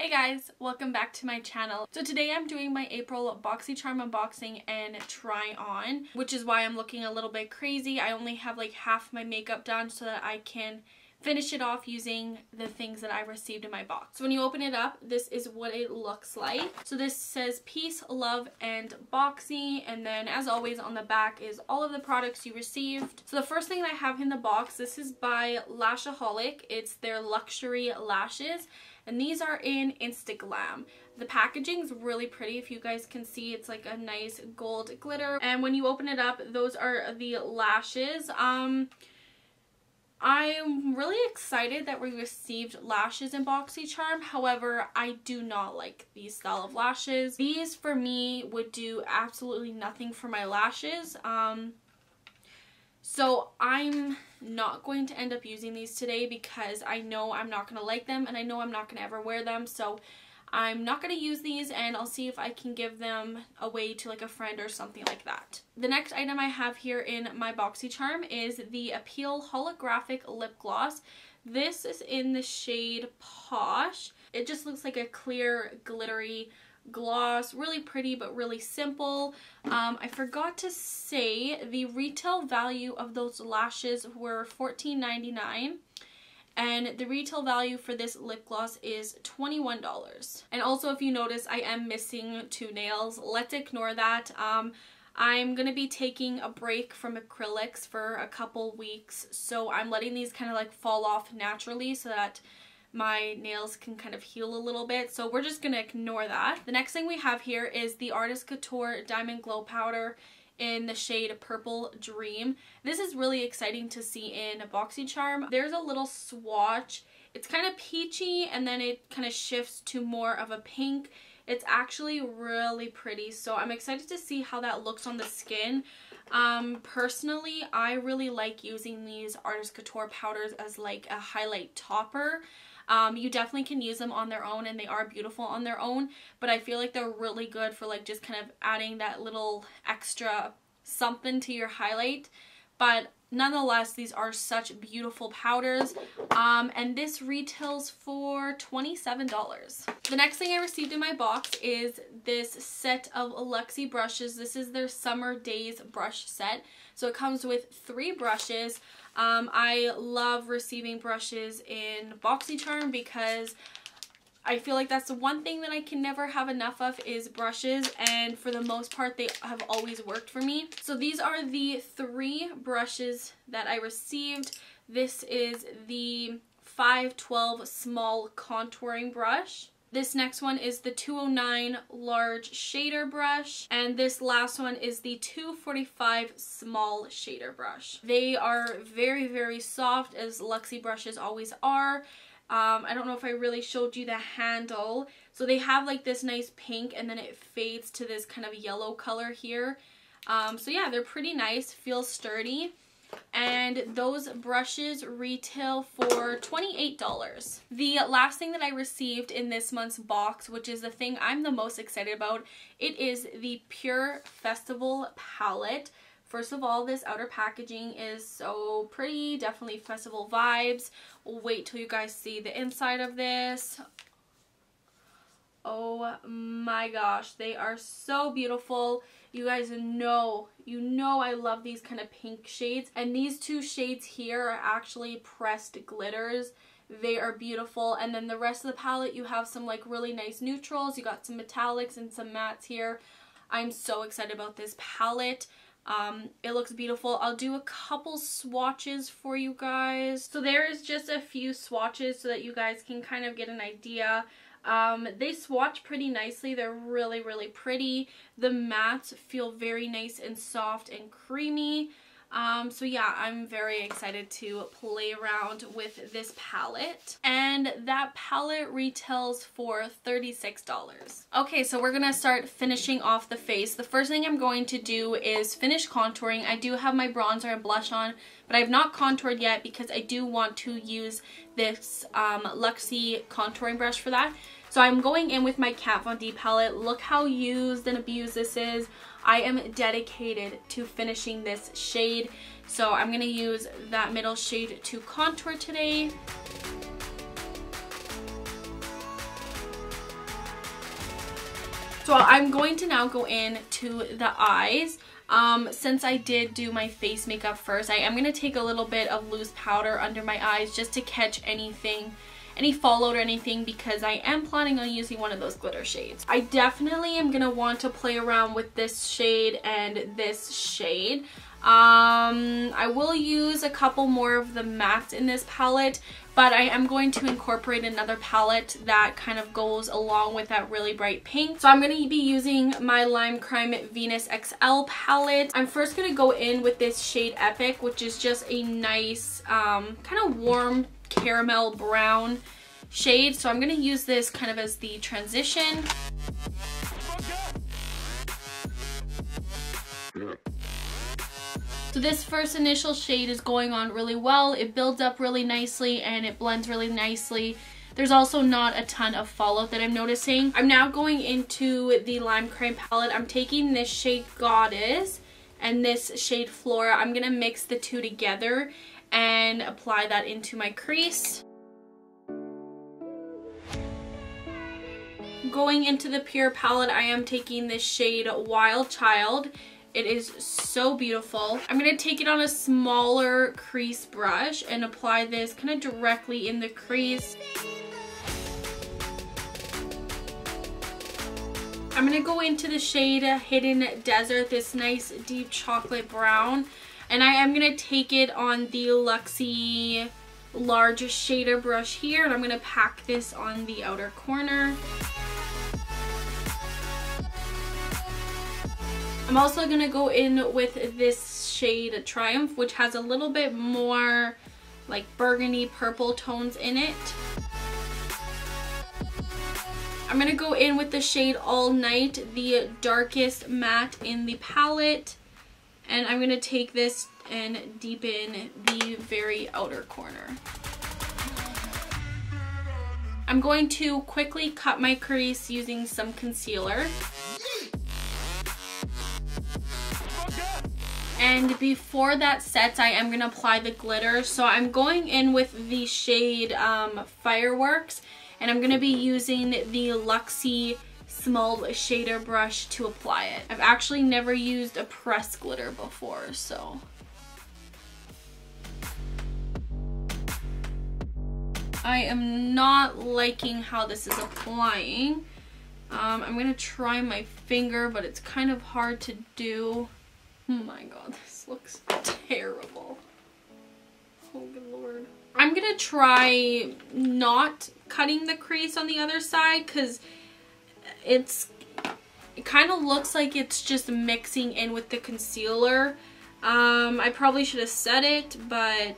Hey guys, welcome back to my channel. So today I'm doing my April Boxycharm unboxing and try on, which is why I'm looking a little bit crazy. I only have like half my makeup done so that I can finish it off using the things that I received in my box. So when you open it up, this is what it looks like. So this says peace, love, and boxy, and then as always on the back is all of the products you received. So the first thing I have in the box, this is by Lashaholic. It's their luxury lashes, and these are in Instaglam. The packaging's really pretty. If you guys can see, it's like a nice gold glitter, and when you open it up, those are the lashes. I'm really excited that we received lashes in Boxycharm. However, I do not like these style of lashes. These for me would do absolutely nothing for my lashes. So I'm not going to end up using these today because I know I'm not going to like them and I know I'm not going to ever wear them. So I'm not going to use these, and I'll see if I can give them away to like a friend or something like that. The next item I have here in my Boxycharm is the Appeal Holographic Lip Gloss. This is in the shade Posh. It just looks like a clear, glittery gloss. Really pretty, but really simple. I forgot to say the retail value of those lashes were $14.99. And the retail value for this lip gloss is $21. And also, if you notice, I am missing 2 nails. Let's ignore that. I'm going to be taking a break from acrylics for a couple weeks. So I'm letting these kind of like fall off naturally so that my nails can kind of heal a little bit. So we're just going to ignore that. The next thing we have here is the Artist Couture Diamond Glow Powder in the shade Purple Dream. This is really exciting to see in Boxycharm. There's a little swatch. It's kind of peachy and then it kind of shifts to more of a pink. It's actually really pretty, so I'm excited to see how that looks on the skin. Personally, I really like using these Artist Couture powders as like a highlight topper. You definitely can use them on their own and they are beautiful on their own, but I feel like they're really good for like just kind of adding that little extra something to your highlight. But nonetheless, these are such beautiful powders, and this retails for $27. The next thing I received in my box is this set of Luxie brushes. This is their Summer Days brush set. So it comes with 3 brushes. I love receiving brushes in Boxycharm because I feel like that's the one thing that I can never have enough of is brushes, and for the most part they have always worked for me. So these are the 3 brushes that I received. This is the 512 small contouring brush. This next one is the 209 large shader brush, and this last one is the 245 small shader brush. They are very, very soft, as Luxie brushes always are. I don't know if I really showed you the handle. So they have like this nice pink and then it fades to this kind of yellow color here. So yeah, they're pretty nice, feel sturdy. And those brushes retail for $28. The last thing that I received in this month's box, which is the thing I'm the most excited about, it is the Pure Festival palette. First of all, this outer packaging is so pretty, definitely festival vibes. Wait till you guys see the inside of this. Oh my gosh, they are so beautiful. You guys know, I love these kind of pink shades, and these 2 shades here are actually pressed glitters. They are beautiful, and then the rest of the palette you have some like really nice neutrals. You got some metallics and some mattes here. I'm so excited about this palette. It looks beautiful. I'll do a couple swatches for you guys. So there is just a few swatches so that you guys can kind of get an idea. They swatch pretty nicely. They're really, really pretty. The mattes feel very nice and soft and creamy. So yeah, I'm very excited to play around with this palette. And that palette retails for $36. Okay, so we're gonna start finishing off the face. The first thing I'm going to do is finish contouring. I do have my bronzer and blush on, but I have not contoured yet because I do want to use this Luxie contouring brush for that. So I'm going in with my Kat Von D palette. Look how used and abused this is. I am dedicated to finishing this shade. So I'm going to use that middle shade to contour today. So I'm going to now go into the eyes. Since I did do my face makeup first, I am going to take a little bit of loose powder under my eyes just to catch anything, any fallout or anything, because I am planning on using one of those glitter shades. I definitely am going to want to play around with this shade and this shade. I will use a couple more of the mattes in this palette, but I am going to incorporate another palette that kind of goes along with that really bright pink. So I'm going to be using my Lime Crime Venus XL palette. I'm first going to go in with this shade Epic, which is just a nice kind of warm caramel brown shade. So I'm going to use this kind of as the transition. So this first initial shade is going on really well. It builds up really nicely and it blends really nicely. There's also not a ton of fallout that I'm noticing. I'm now going into the Lime Crime palette. I'm taking this shade Goddess and this shade Flora. I'm going to mix the two together and apply that into my crease. Going into the Pure palette, I am taking this shade Wild Child. It is so beautiful. I'm going to take it on a smaller crease brush and apply this kind of directly in the crease. I'm going to go into the shade Hidden Desert, this nice deep chocolate brown. And I am going to take it on the Luxie large shader brush here. And I'm going to pack this on the outer corner. I'm also going to go in with this shade Triumph, which has a little bit more like burgundy purple tones in it. I'm going to go in with the shade All Night, the darkest matte in the palette. And I'm going to take this and deepen the very outer corner. I'm going to quickly cut my crease using some concealer. And before that sets, I am going to apply the glitter. So I'm going in with the shade Fireworks. And I'm going to be using the Luxie small shader brush to apply it. I've actually never used a pressed glitter before, so. I am not liking how this is applying. I'm going to try my finger, but it's kind of hard to do. Oh my god, this looks terrible. Oh good lord. I'm gonna try not cutting the crease on the other side because it kind of looks like it's just mixing in with the concealer. I probably should have set it, but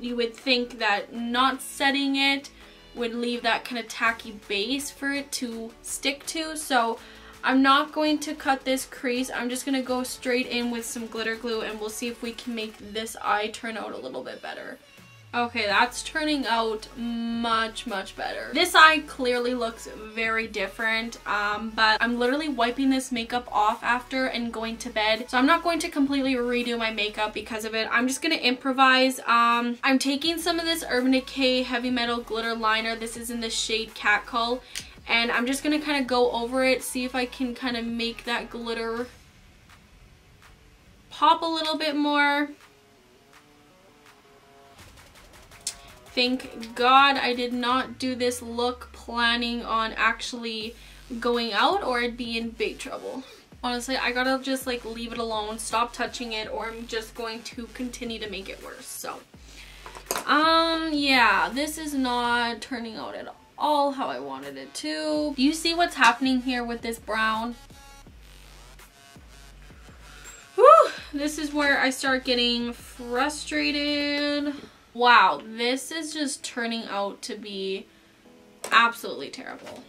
you would think that not setting it would leave that kind of tacky base for it to stick to. So I'm not going to cut this crease. I'm just going to go straight in with some glitter glue and we'll see if we can make this eye turn out a little bit better. Okay, that's turning out much, much better. This eye clearly looks very different, but I'm literally wiping this makeup off after and going to bed. So I'm not going to completely redo my makeup because of it. I'm just going to improvise. I'm taking some of this Urban Decay Heavy Metal Glitter Liner. This is in the shade Catcall. And I'm just going to kind of go over it, see if I can kind of make that glitter pop a little bit more. Thank God I did not do this look planning on actually going out or I'd be in big trouble. Honestly, I gotta just like leave it alone, stop touching it, or I'm just going to continue to make it worse. So, yeah, this is not turning out at all how I wanted it to. Do you see what's happening here with this brown? Whew, this is where I start getting frustrated. Wow, this is just turning out to be absolutely terrible.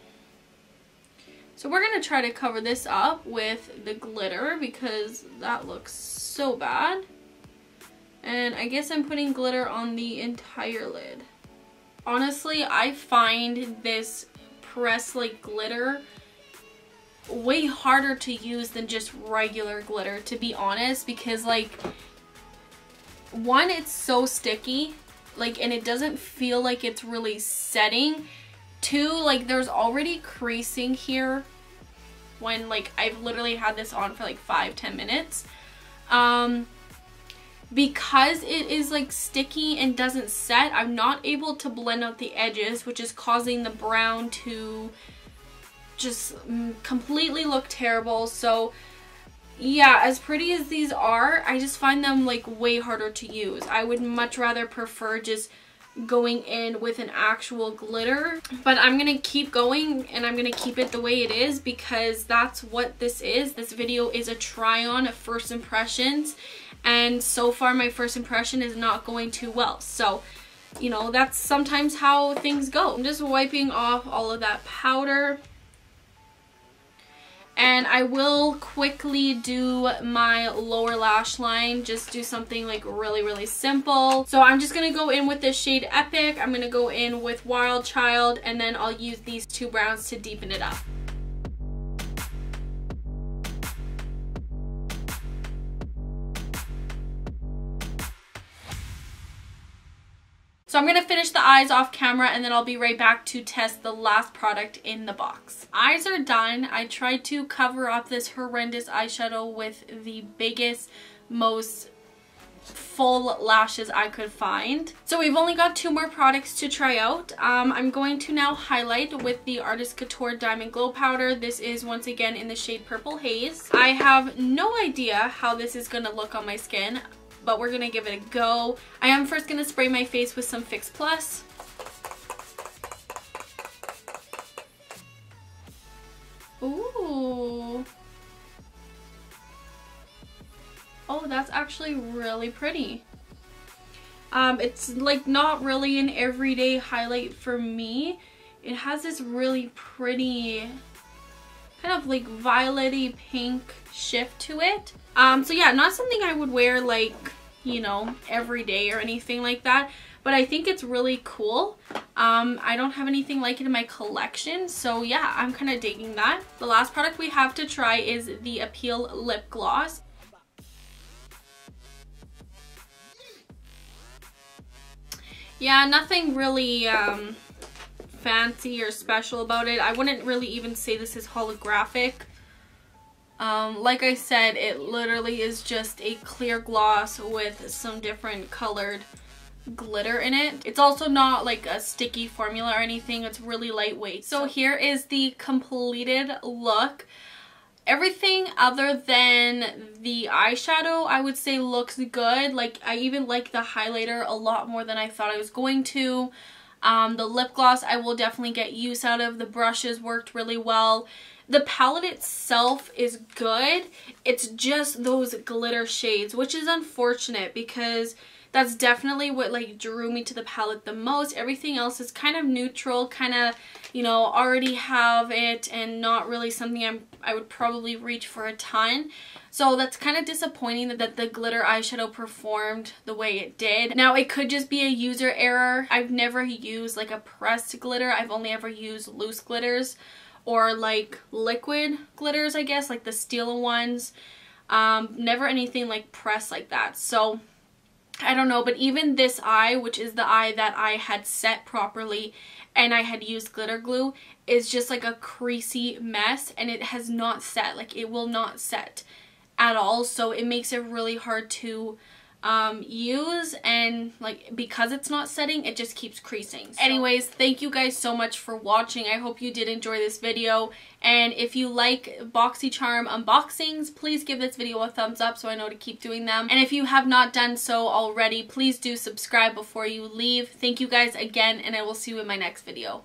So we're going to try to cover this up with the glitter because that looks so bad. And I guess I'm putting glitter on the entire lid. Honestly, I find this pressed like glitter way harder to use than just regular glitter, to be honest, because like, one, it's so sticky, like, and it doesn't feel like it's really setting. Two, like, there's already creasing here when like I've literally had this on for like 5-10 minutes. Because it is like sticky and doesn't set, I'm not able to blend out the edges, which is causing the brown to just completely look terrible. So yeah, as pretty as these are, I just find them like way harder to use. I would much rather prefer just going in with an actual glitter, but I'm gonna keep going and I'm gonna keep it the way it is because that's what this is. This video is a try on of first impressions, and so far my first impression is not going too well. So, you know, that's sometimes how things go. I'm just wiping off all of that powder. And I will quickly do my lower lash line, just do something like really simple. So I'm just going to go in with this shade Epic. I'm going to go in with Wild Child, and then I'll use these two browns to deepen it up. So I'm going to finish the eyes off camera and then I'll be right back to test the last product in the box. Eyes are done. I tried to cover up this horrendous eyeshadow with the biggest, most full lashes I could find. So we've only got 2 more products to try out. I'm going to now highlight with the Artist Couture Diamond Glow Powder. This is once again in the shade Purple Haze. I have no idea how this is going to look on my skin, but we're gonna give it a go. I am first gonna spray my face with some Fix Plus. Ooh. Oh, that's actually really pretty. It's like not really an everyday highlight for me. It has this really pretty kind of like violet-y pink shift to it. So yeah, not something I would wear like, you know, every day or anything like that, but I think it's really cool. I don't have anything like it in my collection, so yeah, I'm kind of digging that. The last product we have to try is the Appeal Lip Gloss. Yeah, nothing really fancy or special about it. I wouldn't really even say this is holographic. Like I said, it literally is just a clear gloss with some different colored glitter in it. It's also not like a sticky formula or anything. It's really lightweight. So here is the completed look. Everything other than the eyeshadow, I would say looks good. Like, I even like the highlighter a lot more than I thought I was going to. The lip gloss I will definitely get use out of. The brushes worked really well. The palette itself is good. It's just those glitter shades, which is unfortunate because that's definitely what like drew me to the palette the most. Everything else is kind of neutral, kind of, you know, already have it and not really something I would probably reach for a ton. So that's kind of disappointing that the glitter eyeshadow performed the way it did. Now, it could just be a user error. I've never used like a pressed glitter. I've only ever used loose glitters or like liquid glitters, I guess, like the Stila ones. Never anything like pressed like that. So I don't know, but even this eye, which is the eye that I had set properly and I had used glitter glue, is just like a creasy mess, and it has not set. Like, it will not set at all, so it makes it really hard to use, and like because it's not setting, it just keeps creasing. So anyways, thank you guys so much for watching. I hope you did enjoy this video, and if you like Boxycharm unboxings, please give this video a thumbs up so I know to keep doing them. And if you have not done so already, please do subscribe before you leave. Thank you guys again, and I will see you in my next video.